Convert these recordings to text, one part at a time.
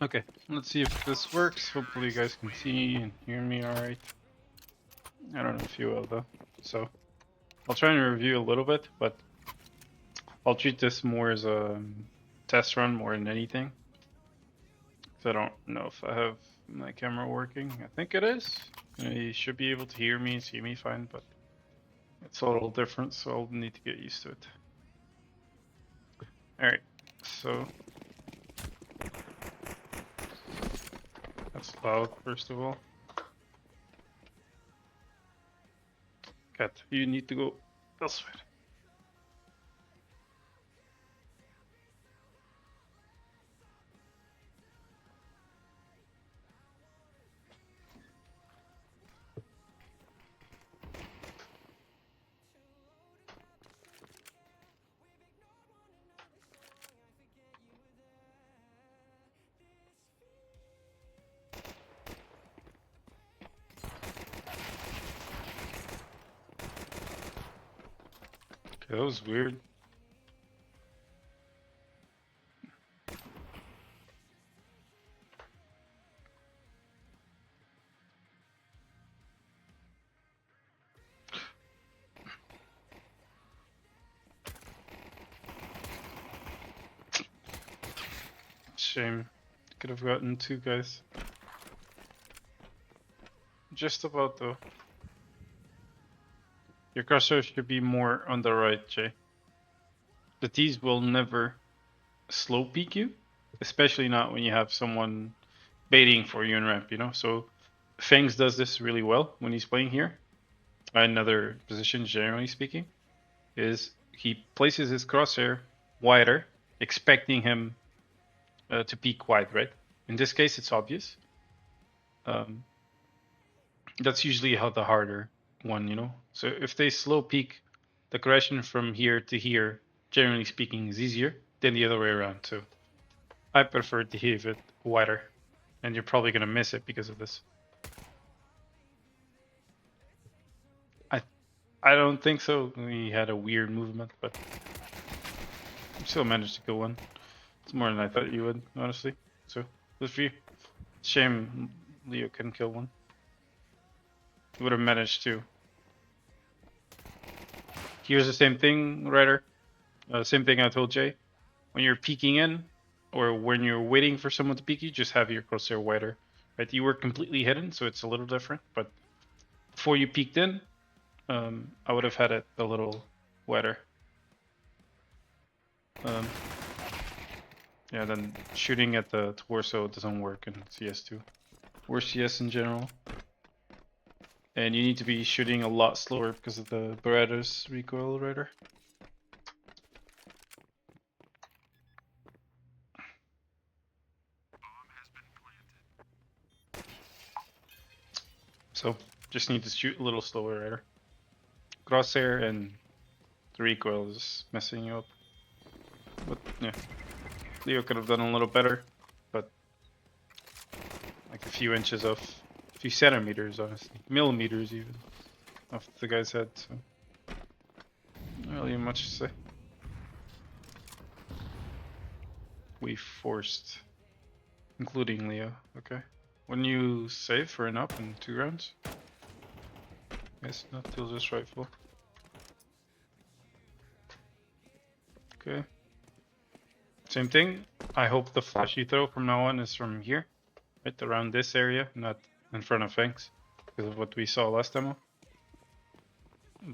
Okay, let's see if this works. Hopefully you guys can see and hear me alright. I don't know if you will though. So I'll try and review a little bit, but I'll treat this more as a test run more than anything. So I don't know if I have my camera working. I think it is. You should be able to hear me and see me fine, but it's a little different, so I'll need to get used to it. Alright, so that's loud, first of all. Cat, you need to go elsewhere. Okay, that was weird. Shame. Could have gotten two guys. Just about though. Your cursor should be more on the right, Jay. The T's will never slow peek you, especially not when you have someone baiting for you in ramp, you know? So Fangs does this really well when he's playing here. Another position, generally speaking, is he places his crosshair wider, expecting him to peek wide, right? In this case, it's obvious. That's usually how the harder one, you know? So if they slow peek, the correction from here to here, generally speaking, is easier than the other way around. So I prefer to have it wider, and you're probably gonna miss it because of this. I don't think so. We had a weird movement, but still managed to kill one. It's more than I thought you would, honestly. So good for you. Shame Leo couldn't kill one. He would have managed to. Here's the same thing, Ryder. Same thing I told Jay. When you're peeking in, or when you're waiting for someone to peek you, just have your crosshair wider. Right? You were completely hidden, so it's a little different. But before you peeked in, I would have had it a little wider. Yeah, then shooting at the torso doesn't work in CS2. Or CS in general. And you need to be shooting a lot slower because of the Beretta's recoil radar. So, just need to shoot a little slower radar. Crosshair and the recoil is messing you up. But, yeah. Leo could have done a little better, but like a few inches off, a few centimeters, honestly, millimeters even, off the guy's head. So not really much to say. We forced, including Leo. Okay. Wouldn't you save for an up in 2 rounds? Yes, not till just rifle. Okay. Same thing. I hope the flash you throw from now on is from here, right around this area, not in front of Fangs, because of what we saw last demo.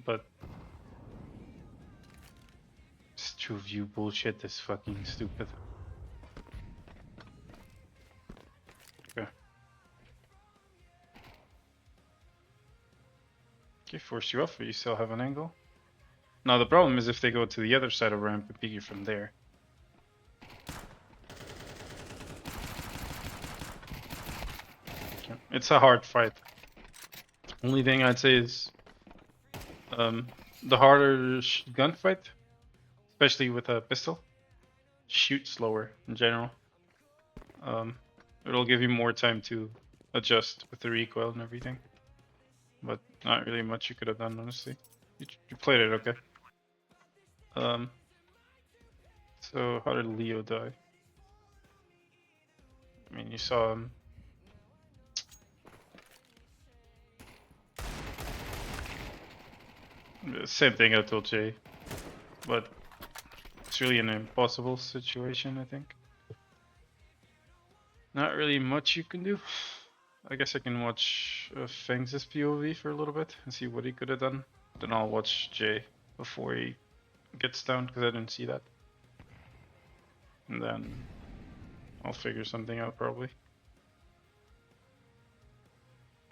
But this true view bullshit is fucking stupid. Okay. Okay, force you off, but you still have an angle. Now the problem is if they go to the other side of ramp and pick you from there. Okay. It's a hard fight. Only thing I'd say is the harder gunfight, especially with a pistol, shoot slower in general. It'll give you more time to adjust with the recoil and everything. But not really much you could have done, honestly. You played it okay. So how did Leo die? I mean, you saw him. Same thing I told Jay, but it's really an impossible situation, I think. Not really much you can do. I guess I can watch Feng's POV for a little bit and see what he could have done. Then I'll watch Jay before he gets down, because I didn't see that. And then I'll figure something out probably.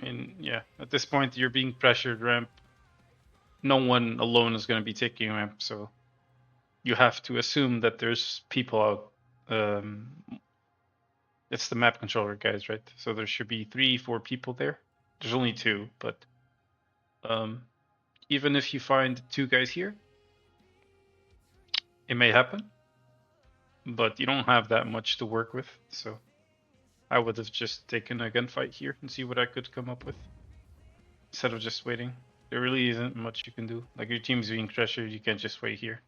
I mean, yeah, at this point you're being pressured ramp. No one alone is going to be taking ramp, so you have to assume that there's people out. It's the map controller guys, right? So there should be 3-4 people there. There's only 2, but even if you find 2 guys here, it may happen, but you don't have that much to work with, so I would have just taken a gunfight here and see what I could come up with instead of just waiting. There really isn't much you can do. Like, your team's being pressured, you can't just wait here.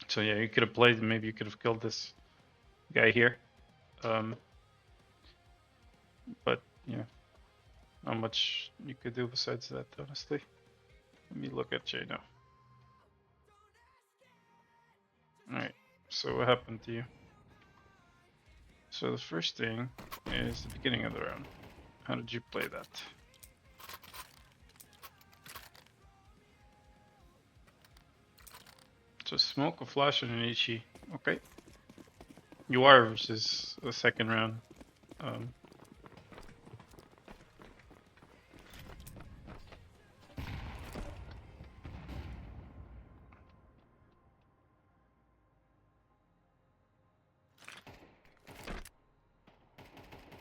So yeah, you could have played, maybe you could have killed this guy here. But yeah, not much you could do besides that, honestly. Let me look at Jay now. Alright, so what happened to you? So the first thing is the beginning of the round. How did you play that? So smoke, a flash, and an HE. Okay. You are versus the second round.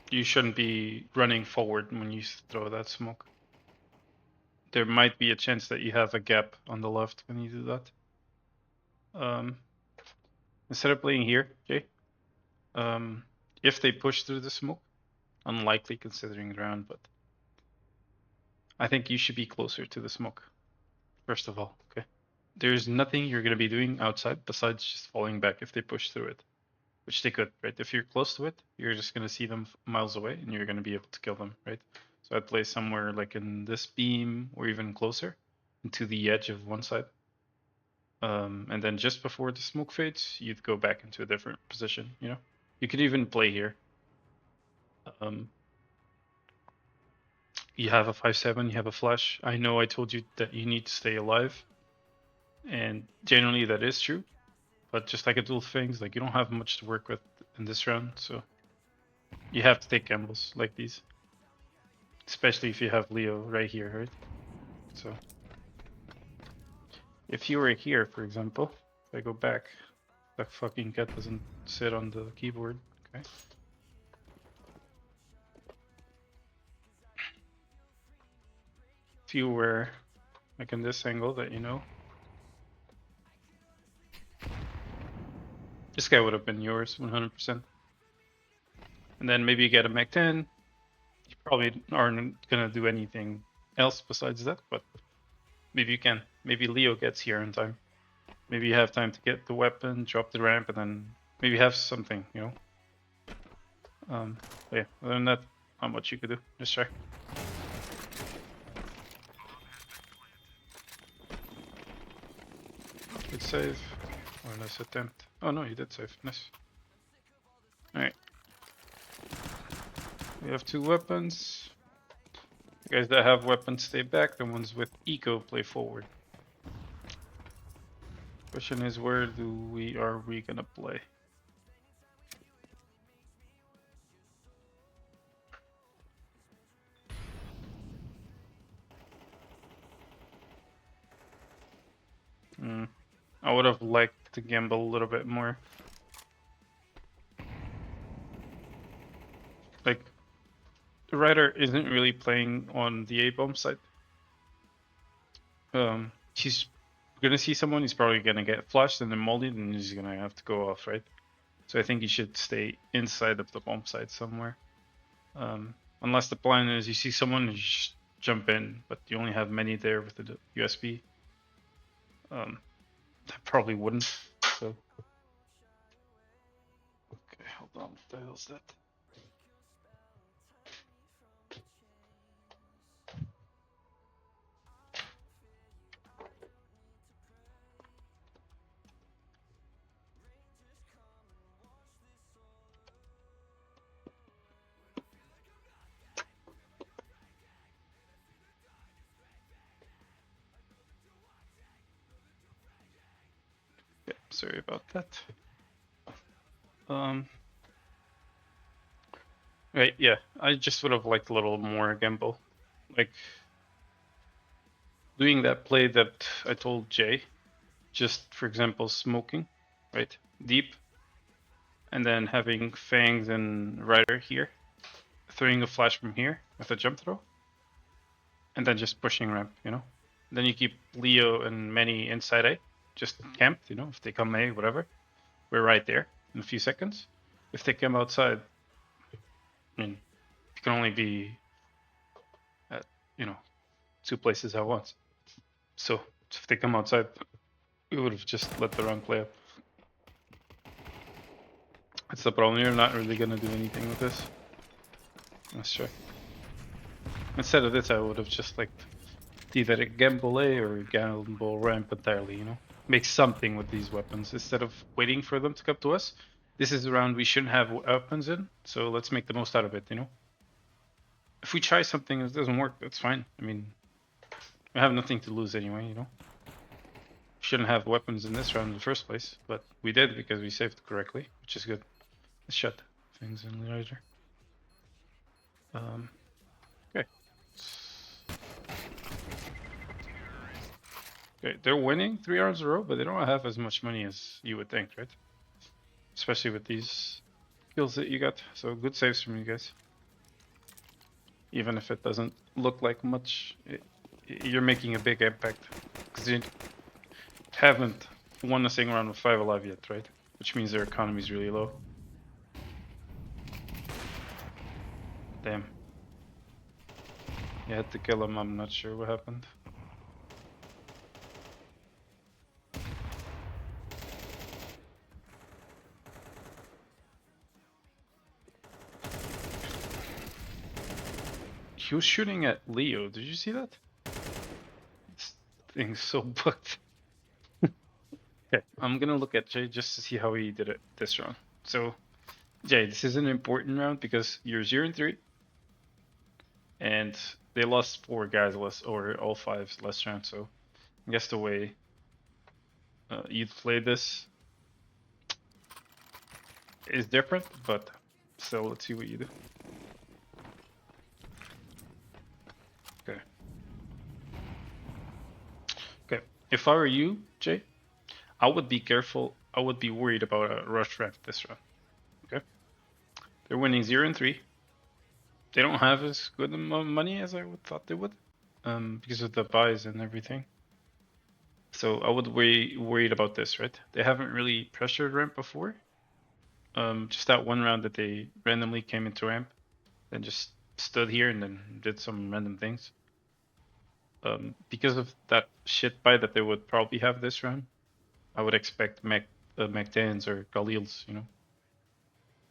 You shouldn't be running forward when you throw that smoke. There might be a chance that you have a gap on the left when you do that. Instead of playing here, okay? If they push through the smoke, unlikely considering the round, but I think you should be closer to the smoke, first of all, okay? There's nothing you're going to be doing outside besides just falling back if they push through it, which they could, right? If you're close to it, you're just going to see them miles away and you're going to be able to kill them, right? So I'd play somewhere like in this beam or even closer to the edge of one side. And then just before the smoke fades, you'd go back into a different position, you know? You could even play here. You have a 5-7, you have a flash. I know I told you that you need to stay alive. And generally that is true. But just like I told things, like you don't have much to work with in this round, so you have to take gambles like these. Especially if you have Leo right here, right? So if you were here, for example, if I go back, that fucking cat doesn't sit on the keyboard, okay? If you were like in this angle that you know, this guy would have been yours 100%. And then maybe you get a Mech 10. You probably aren't gonna do anything else besides that, but maybe you can. Maybe Leo gets here in time. Maybe you have time to get the weapon, drop the ramp, and then maybe have something, you know? But yeah, other than that, not much you could do. Just try. Good save. Or nice attempt. Oh no, you did save. Nice. Alright. We have 2 weapons. The guys that have weapons stay back. The ones with eco play forward. Question is, where are we gonna play? I would have liked to gamble a little bit more. Like, the Rider isn't really playing on the A-bomb side. He's gonna see someone, he's probably gonna get flushed and then molded, and he's gonna have to go off, right? So I think he should stay inside of the bomb site somewhere. Unless the plan is you see someone, you just jump in, but you only have many there with the USB. I probably wouldn't. So What the hell's that? Yeah, sorry about that. Right, yeah, I just would have liked a little more gamble. Like, doing that play that I told Jay, just for example, smoking, right? Deep, and then having Fangs and Rider here, throwing a flash from here with a jump throw, and then just pushing ramp, you know? Then you keep Leo and Manny inside A, just camped, you know, if they come A, whatever. We're right there in a few seconds. If they come outside, I mean, you can only be at, you know, 2 places at once. So if they come outside, we would have just let the round play up. That's the problem. You're not really gonna do anything with this. Let's check. Instead of this, I would have just like either gamble A or gamble ramp entirely, you know? Make something with these weapons instead of waiting for them to come to us. This is a round we shouldn't have weapons in, so let's make the most out of it, you know? If we try something and it doesn't work, that's fine. I mean, we have nothing to lose anyway, you know? Shouldn't have weapons in this round in the first place, but we did because we saved correctly, which is good. Let's shut things in later. Okay. Okay, they're winning 3 rounds in a row, but they don't have as much money as you would think, right? Especially with these kills that you got. So good saves from you guys. Even if it doesn't look like much, you're making a big impact. Because you haven't won a single round with 5 alive yet, right? Which means their economy is really low. Damn. You had to kill him, I'm not sure what happened. He was shooting at Leo, did you see that? This thing's so bugged. Okay, I'm gonna look at Jay just to see how he did it this round. So, Jay, this is an important round because you're 0-3. And they lost 4 guys less, or all 5 last round, so I guess the way you play this is different, but still, let's see what you do. Okay. Okay, if I were you, Jay, I would be careful. I would be worried about a rush ramp this round. Okay? They're winning 0-3. They don't have as good money as I would thought they would, because of the buys and everything. So I would worried about this, right? They haven't really pressured ramp before. Just that one round that they randomly came into ramp, then just stood here and then did some random things. Because of that shit buy that they would probably have this round, I would expect McDans or Galils, you know.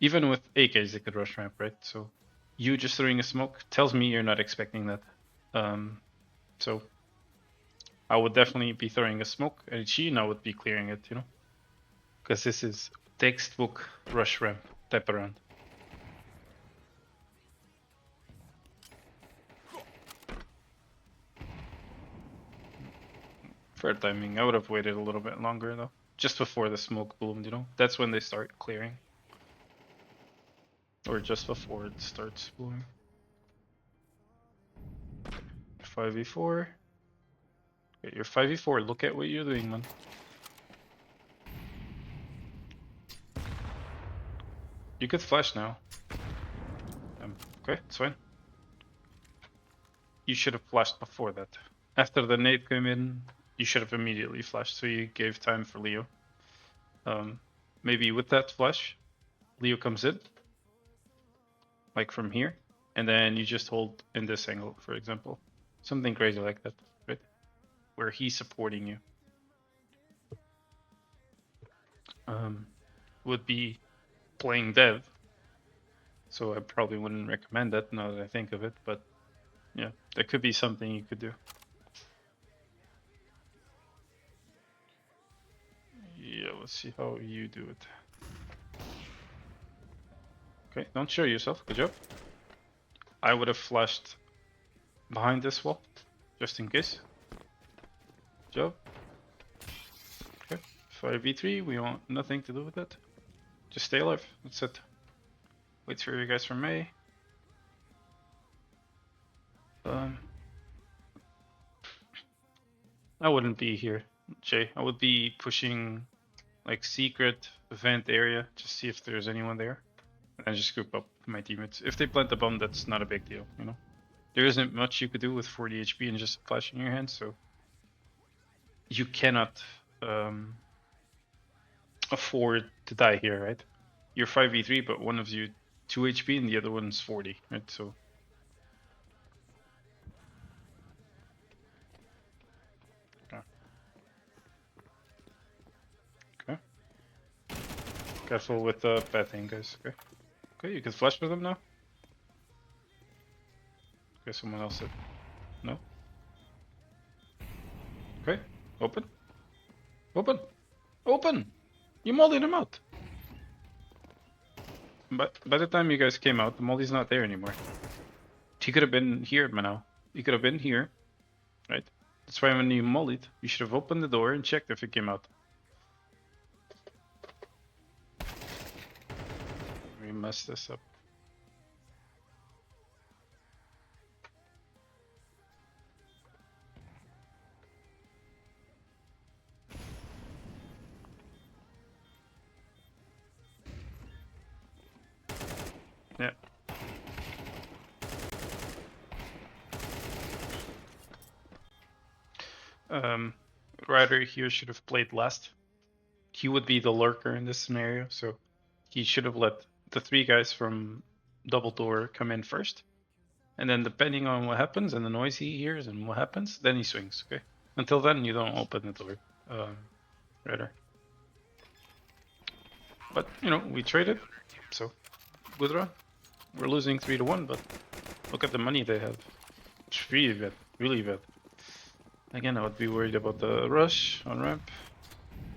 Even with AKs, they could rush ramp, right? So you just throwing a smoke tells me you're not expecting that. So I would definitely be throwing a smoke, and Sheen, I would be clearing it, you know, because this is textbook rush ramp type of round. Fair timing. I would have waited a little bit longer though, just before the smoke bloomed, you know. That's when they start clearing, or just before it starts blooming. 5v4. Okay, you're 5v4. Look at what you're doing, man. You could flash now. Okay, it's fine. You should have flashed before that. After the nade came in, you should have immediately flashed, so you gave time for Leo. Maybe with that flash, Leo comes in, like from here, and then you just hold in this angle, for example. Something crazy like that, right? Where he's supporting you. Would be playing dev So I probably wouldn't recommend that now that I think of it, but yeah, that could be something you could do. Yeah, let's see how you do it. Okay, don't show yourself. Good job. I would have flashed behind this wall, just in case. Good job. Okay, 5v3, we want nothing to do with that. Just stay alive, that's it. Wait for you guys from May. I wouldn't be here, Jay. I would be pushing like secret vent area, just see if there's anyone there. And just group up my teammates. If they plant the bomb, that's not a big deal, you know? There isn't much you could do with 40 HP and just a flash in your hand, so you cannot afford to die here, right? You're 5v3, but one of you 2 HP and the other one's 40, right? So okay. Careful with the bad thing, guys. Okay. Okay, you can flash with them now. Okay, someone else said no. Okay, open. Open! Open! You mollied him out! But by the time you guys came out, the molly's not there anymore. He could have been here, Mano. He could have been here, right? That's why when you mollied, you should have opened the door and checked if it came out. We messed this up. Yeah. Ryder here should have played last. He would be the lurker in this scenario, so he should have let the 3 guys from double door come in first. And then depending on what happens and the noise he hears and what happens, then he swings, okay? Until then, you don't open the door, Ryder. But, you know, we traded, so good run. We're losing 3-1, but look at the money they have. It's really bad, really bad. Again, I would be worried about the rush on ramp.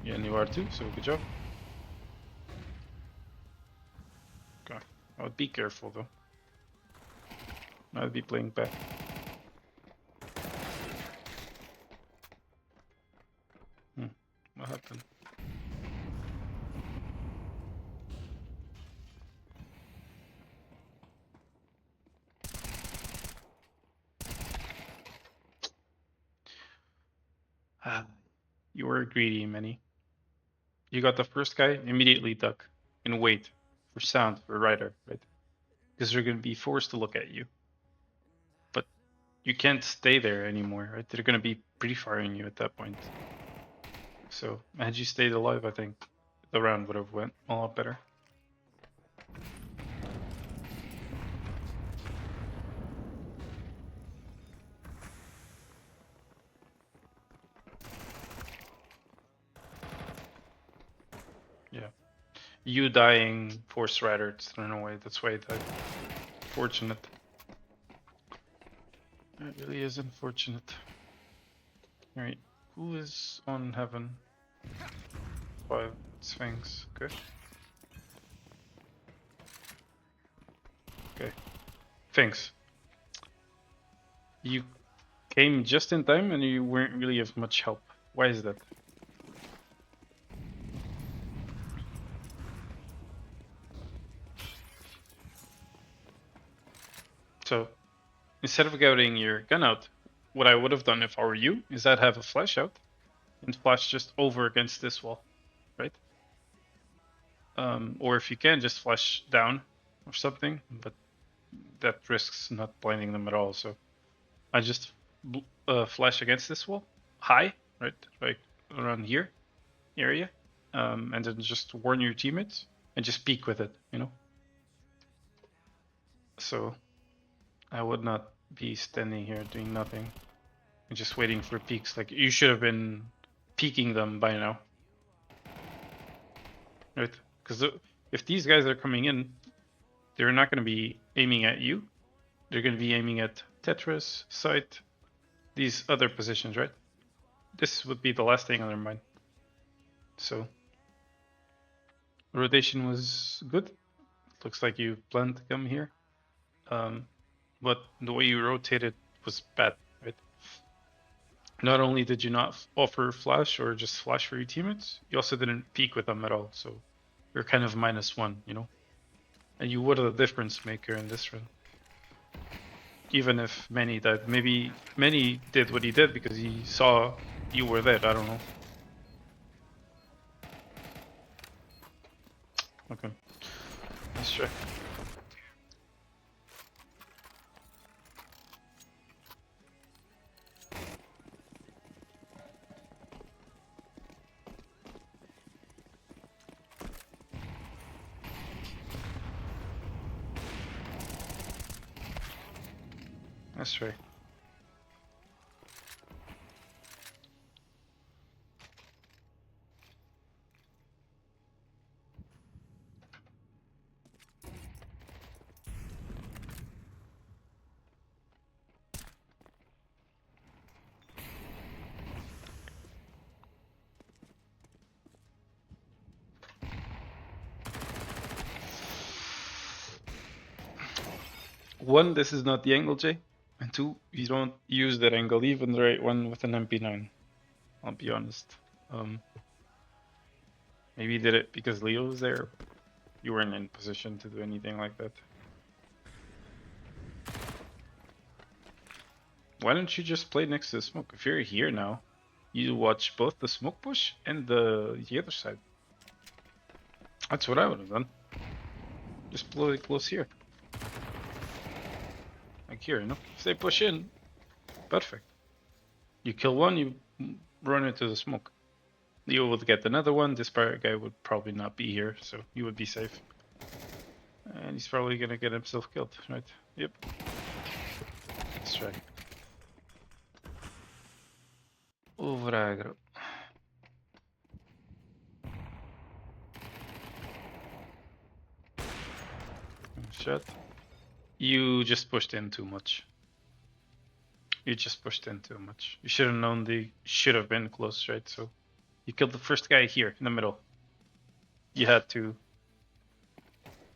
Yeah, and you are too, so good job. Okay, I would be careful though. I would be playing back. What happened? You were greedy, Manny. You got the first guy, immediately duck and wait for sound for Ryder, right? Because they're gonna be forced to look at you. But you can't stay there anymore, right? They're gonna be pre-firing you at that point. So had you stayed alive, I think the round would have went a lot better. Yeah. You dying forced Ryder to run away. That's why he died. Fortunate. It really is unfortunate. Alright. Who is on heaven? 5 Sphinx. Okay. Okay. Sphinx. You came just in time and you weren't really of much help. Why is that? So, instead of getting your gun out, what I would have done if I were you is I'd have a flash out and flash just over against this wall, right? Or if you can, just flash down or something, but that risks not blinding them at all. So I just flash against this wall, high, right, like around here area, and then just warn your teammates and just peek with it, you know. So I would not be standing here doing nothing and just waiting for peeks. Like you should have been peeking them by now, right? Because if these guys are coming in, they're not going to be aiming at you. They're going to be aiming at Tetris, Site, these other positions, right? This would be the last thing on their mind. So, rotation was good. Looks like you planned to come here. But the way you rotated was bad, right? Not only did you not offer flash or just flash for your teammates, you also didn't peek with them at all. So you're kind of -1, you know? And you were the difference maker in this run. Even if Manny died. Maybe Manny did what he did because he saw you were there. I don't know. Okay. Let's check. That's right. One, this is not the angle, Jay. And two, you don't use that angle, even the right one with an MP9. I'll be honest. Maybe you did it because Leo was there. You weren't in position to do anything like that. Why don't you just play next to the smoke? If you're here now, you watch both the smoke push and the other side. That's what I would have done. Just play close here. Like here, you know? If they push in, perfect. You kill one, you run into the smoke. You would get another one. This pirate guy would probably not be here, so you would be safe. And he's probably gonna get himself killed, right? Yep. That's right. Over aggro. Shot. You just pushed in too much. You just pushed in too much. You should have known they should have been close, right? So you killed the first guy here in the middle. You had to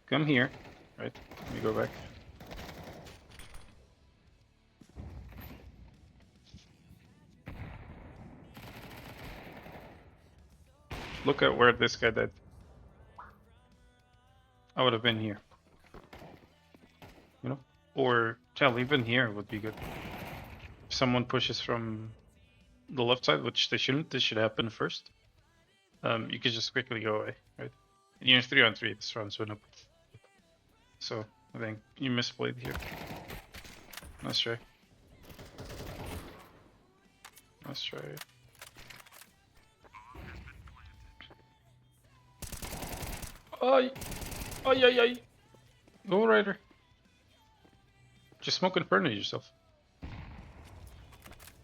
come here, right? Let me go back. Look at where this guy died. I would have been here. You know? Or, hell, even here would be good. If someone pushes from the left side, which they shouldn't, this should happen first. You could just quickly go away, right? And you're 3-on-3, this round's went up. So, I think you misplayed here. Let's try. Let's try. Ay! Ay, ay, ay! Go, Rider. Just smoke in front of yourself.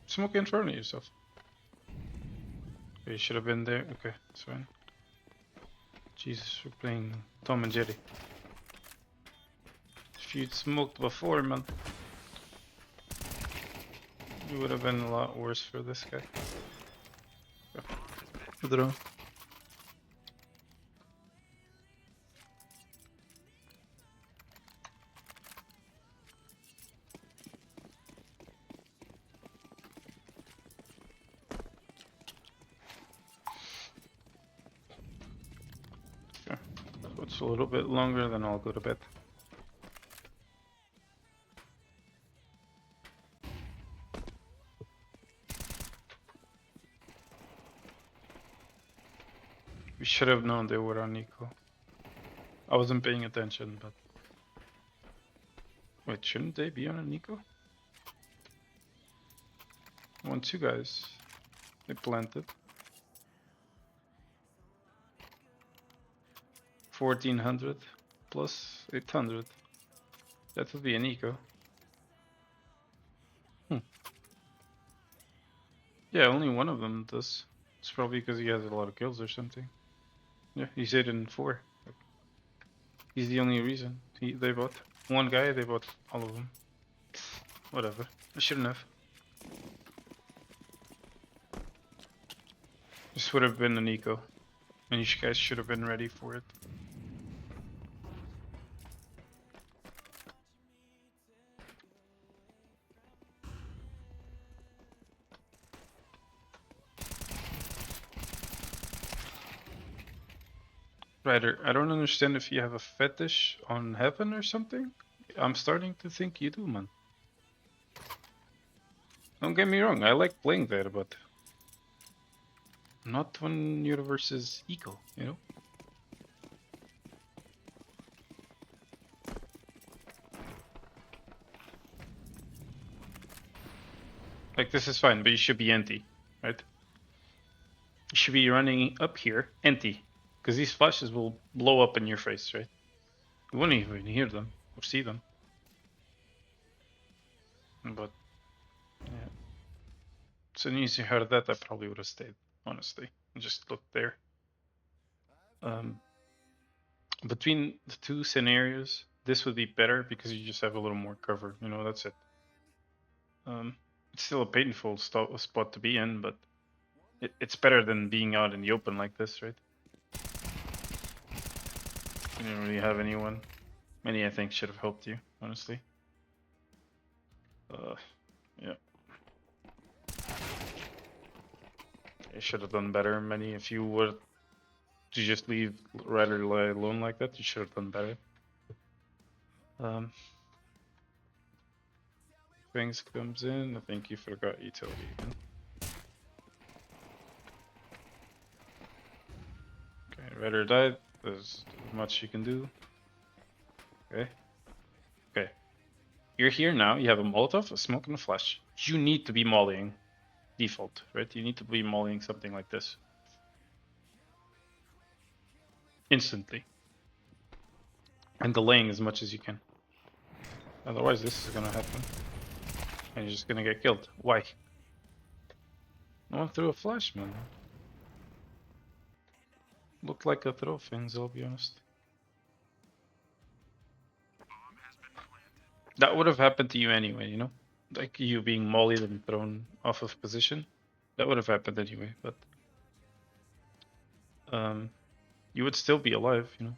Smoke in front of yourself. Okay, you should have been there. Okay, that's fine. Jesus, we're playing Tom and Jerry. If you'd smoked before, man, it would have been a lot worse for this guy. Good draw. Okay. So it's a little bit longer, then I'll go to bed. We should have known they were on Nico. I wasn't paying attention, but... Wait, shouldn't they be on a Nico? One, two guys. They planted. 1400 plus 800. That would be an eco. Yeah, only one of them does. It's probably because he has a lot of kills or something. Yeah, he's 8 and 4. He's the only reason. They bought one guy. They bought all of them. Whatever. I shouldn't have. This would have been an eco, and you guys should have been ready for it. Ryder, I don't understand if you have a fetish on heaven or something. I'm starting to think you do, man. Don't get me wrong, I like playing there, but not when universe is eco, you know? Like, this is fine, but you should be empty, right? You should be running up here, empty. Because these flashes will blow up in your face, right? You wouldn't even hear them or see them. But, yeah. As soon as you heard that, I probably would have stayed, honestly. And just looked there. Between the two scenarios, this would be better because you just have a little more cover. You know, that's it. It's still a painful spot to be in, but it's better than being out in the open like this, right? You didn't really have anyone. Many, I think, should have helped you, honestly. Yeah. You should have done better, Many. If you were to just leave Ryder alone like that, you should have done better. Things comes in. I think you forgot utility again. Okay, Ryder died. There's much you can do. Okay. Okay. You're here now. You have a Molotov, a smoke, and a flash. You need to be mollying. Default, right? You need to be mollying something like this. Instantly. And delaying as much as you can. Otherwise, this is gonna happen. And you're just gonna get killed. Why? No one threw a flash, man. Looked like a throw, Finns, I'll be honest. That would have happened to you anyway, you know? Like you being mollied and thrown off of position. That would have happened anyway, but you would still be alive, you know?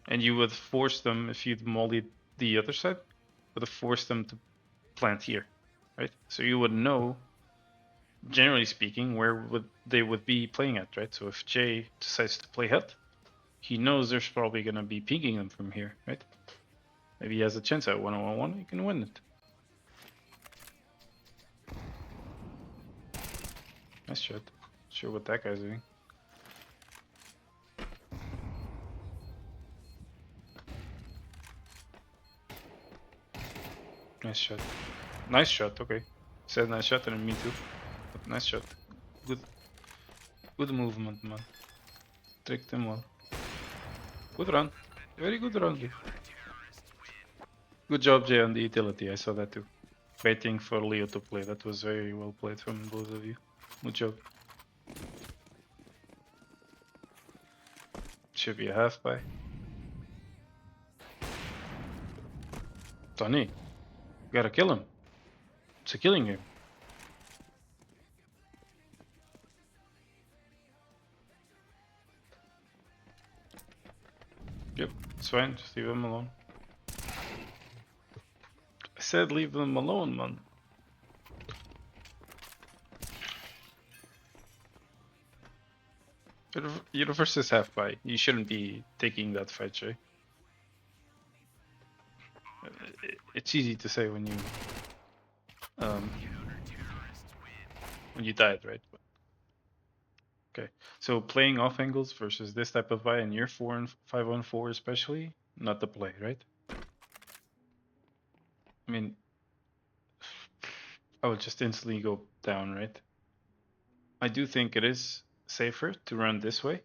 And you would force them, if you'd mollied the other side, would have forced them to plant here, right? So you would know, generally speaking, where they would be playing at, right? So if Jay decides to play hut, he knows there's probably going to be pinging them from here, right? Maybe he has a chance at 1-on-1, he can win it. Nice shot. Sure what that guy's doing. Nice shot. Nice shot, okay. Said nice shot and me too. But nice shot. Good movement, man. Tricked him well. Good run. Very good run. Good job, Jay, on the utility. I saw that too. Waiting for Leo to play. That was very well played from both of you. Good job. Should be a half by. Tony, you gotta kill him. It's a killing game. Yep, it's fine. Just leave him alone. I said leave them alone, man. Universe is half by. You shouldn't be taking that fight, Jay. It's easy to say when you died, right? But, okay, so playing off angles versus this type of buy in year 4 and 5-on-4 especially, not the play, right? I mean, I would just instantly go down, right? I do think it is safer to run this way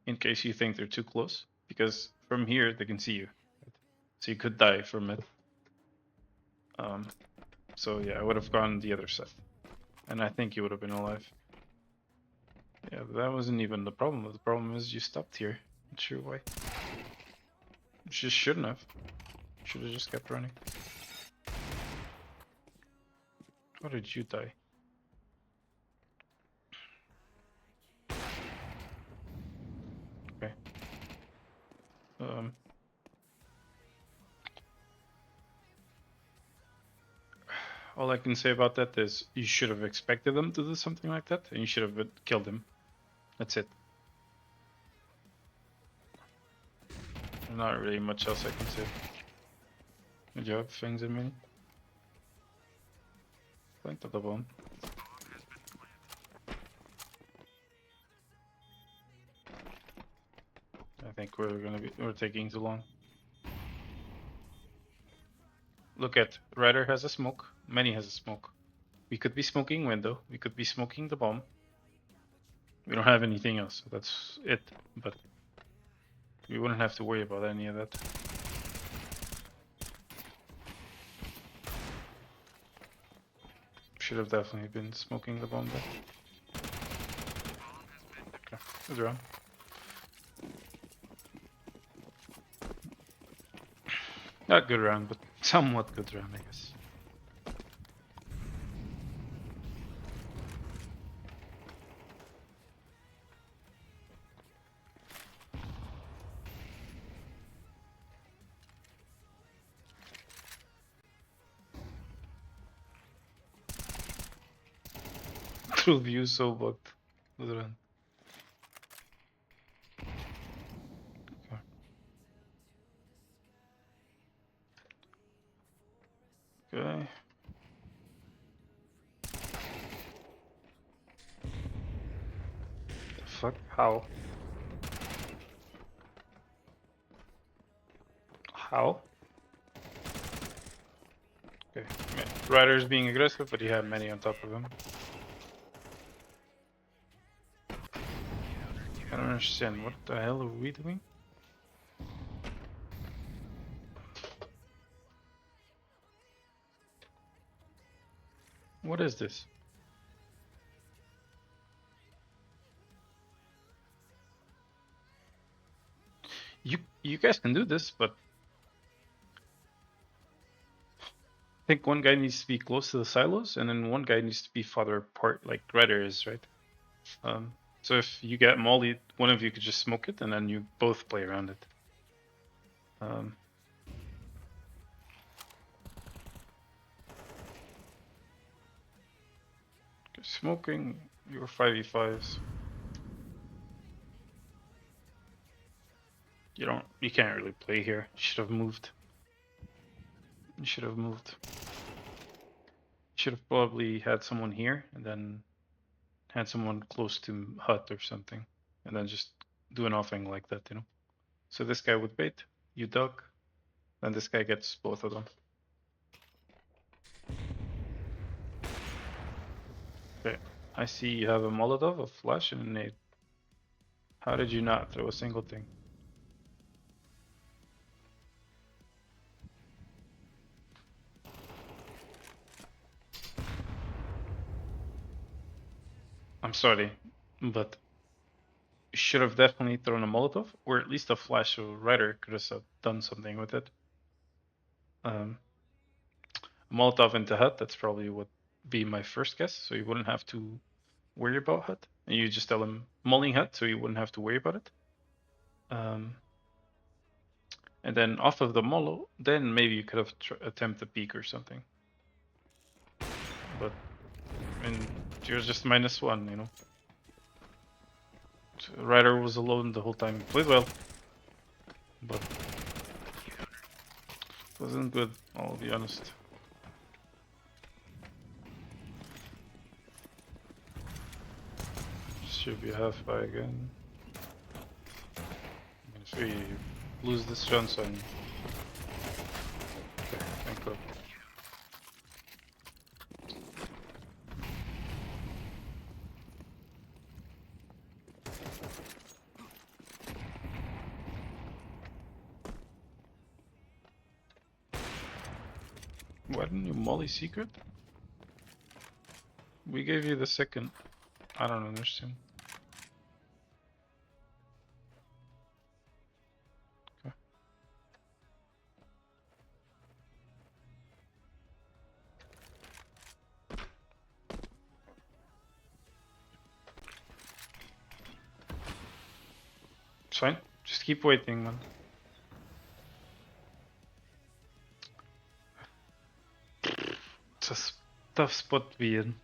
in case you think they're too close, because from here they can see you, right? So you could die from it. So yeah, I would have gone the other side, and I think you would have been alive. Yeah, but that wasn't even the problem. The problem is you stopped here. Not sure why. Just shouldn't have. Should have just kept running. How did you die? Okay. All I can say about that is you should have expected them to do something like that, and you should have killed him. That's it. Not really much else I can say. Good job, things in mini. Plant the bomb. I think we're taking too long. Look at Ryder has a smoke. Many has a smoke. We could be smoking window. We could be smoking the bomb. We don't have anything else. So that's it. But we wouldn't have to worry about any of that. Should have definitely been smoking the bomb there. Okay, good round. Not good round, but somewhat good round, I guess. True view so bugged. Good round. Okay. The fuck? How? How? Okay. Ryder's being aggressive, but he had many on top of him. I don't understand. What the hell are we doing? What is this? You guys can do this, but I think one guy needs to be close to the silos, and then one guy needs to be farther apart, like Ryder is, right? So if you get molly, one of you could just smoke it, and then you both play around it. Smoking your 5v5s. You can't really play here. You should have moved. You should have moved. Should have probably had someone here and then had someone close to hut or something, and then just do an offing like that, you know. So this guy would bait, you duck, then this guy gets both of them. Okay, I see you have a Molotov, a flash, and a nade. How did you not throw a single thing? I'm sorry, but you should have definitely thrown a Molotov, or at least a flash, so Ryder could have done something with it. A Molotov into hut, that's probably would be my first guess, so you wouldn't have to worry about hut. And you just tell him mulling hut, so you wouldn't have to worry about it. And then off of the molo, then maybe you could have attempt a peek or something. But I mean, you're just -1, you know. So Ryder was alone the whole time. He played well, but wasn't good. I'll be honest. Should be half by again. If we lose this chance, okay, thank God. Why didn't you molly secret? We gave you the second. I don't understand. fine. Just keep waiting, man. It's a tough spot to be in.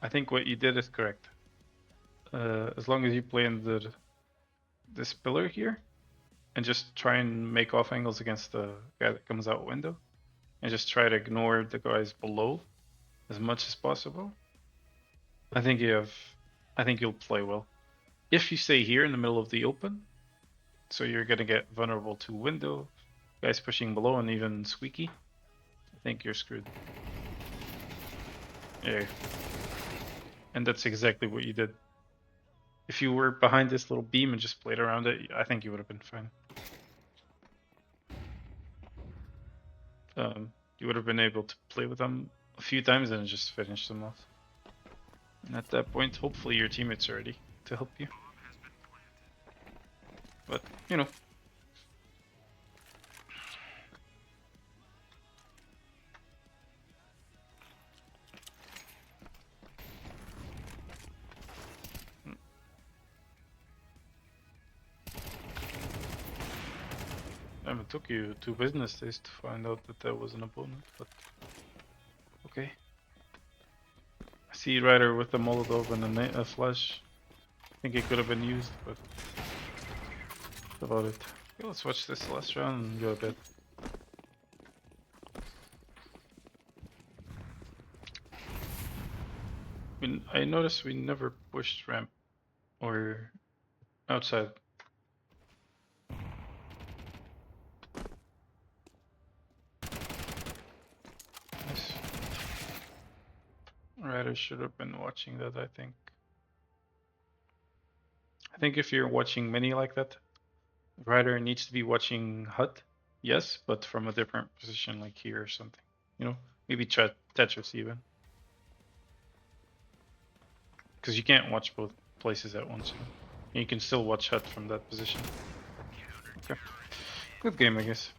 I think what you did is correct. As long as you play in this pillar here, and just try and make off angles against the guy that comes out window, and just try to ignore the guys below as much as possible. I think you'll play well. If you stay here in the middle of the open, so you're gonna get vulnerable to window, guys pushing below, and even squeaky, I think you're screwed. Yeah. And that's exactly what you did. If you were behind this little beam and just played around it, I think you would have been fine. You would have been able to play with them a few times and just finish them off. And at that point, hopefully your teammates are ready to help you. But, you know. It took you 2 business days to find out that that was an opponent, but okay. I see Ryder with a Molotov and a flash. I think it could have been used, but that's about it. Okay, let's watch this last round and go to bed. I noticed we never pushed ramp or outside. Nice. Ryder should have been watching that, I think. I think if you're watching mini like that, Ryder needs to be watching HUD, yes, but from a different position, like here or something. You know, maybe Tetris even. Because you can't watch both places at once. You know? And you can still watch HUD from that position. Okay. Good game, I guess.